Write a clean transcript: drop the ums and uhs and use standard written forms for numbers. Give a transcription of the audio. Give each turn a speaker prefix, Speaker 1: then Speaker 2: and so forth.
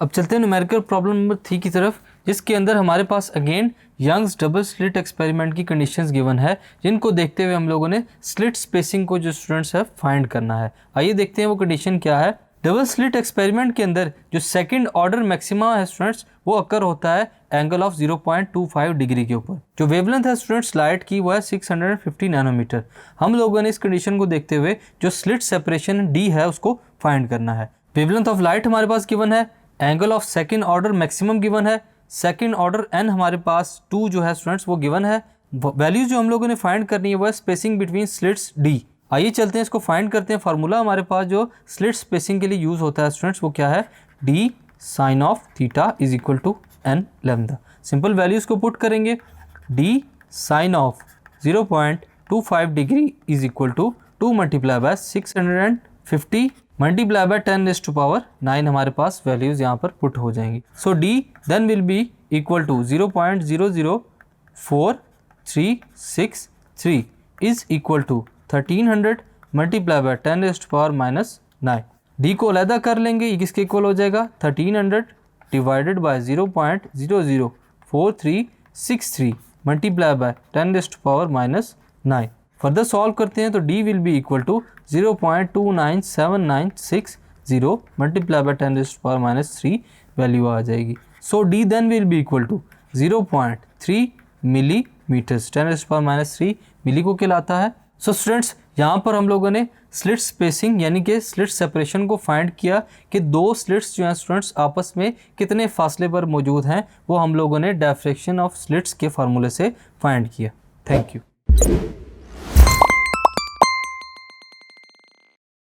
Speaker 1: अब चलते हैं न्यूमेरिकल प्रॉब्लम नंबर 3 की तरफ, जिसके अंदर हमारे पास again Young's double slit experiment की कंडीशंस गिवन है, जिनको देखते हुए हम लोगों ने स्लिट स्पेसिंग को जो स्टूडेंट्स है फाइंड करना है। आइए देखते हैं वो कंडीशन क्या है। डबल स्लिट एक्सपेरिमेंट के अंदर जो सेकंड ऑर्डर मैक्सिमा है स्टूडेंट्स, वो अकर होता है एंगल ऑफ 0.25 डिग्री के ऊपर। जो वेवलेंथ है स्टूडेंट्स लाइट की वो है 650 नैनोमीटर। हम लोगों ने इस कंडीशन को देखते हुए जो स्लिट सेपरेशन डी है उसको फाइंड करना है। वेवलेंथ ऑफ लाइट हमारे पास गिवन है, angle of second order maximum given है, सेकंड ऑर्डर एन हमारे पास 2 जो है स्टूडेंट्स वो गिवन है। वैल्यू जो हम लोगों ने फाइंड करनी है वो है स्पेसिंग बिटवीन स्लिट्स डी। आइए चलते हैं इसको फाइंड करते हैं। फार्मूला हमारे पास जो स्लिट स्पेसिंग के लिए यूज होता है स्टूडेंट्स वो क्या है, d sine of theta is equal to n lambda. Simple values को पुट करेंगे, d sine of 0.25 degree is equal to 2 multiply by 650 multiply by 10⁻⁹ हमारे पास वैल्यूज यहाँ पर पुट हो जाएंगी। So d then will be equal to 0.004363 is equal to 1300 multiply by 10⁻⁹। D को अलहदा कर लेंगे, ये किसके इक्वल हो जाएगा, 1300 divided by 0.004363 multiply by 10⁻⁹। Further solve करते हैं तो d will be equal to 0.297960 multiply by 10⁻³ value आ जाएगी। So d then will be equal to 0.3 millimeters. 10⁻³ milli को कहलाता है। सो स्टूडेंट्स यहाँ पर हम लोगों ने स्लिट स्पेसिंग यानी कि स्लिट सेपरेशन को फाइंड किया कि दो स्लिट्स जो हैं स्टूडेंट्स आपस में कितने फासले पर मौजूद हैं, वो हम लोगों ने डायफ्रैक्शन ऑफ स्लिट्स के फार्मूले से फाइंड किया। Thank you.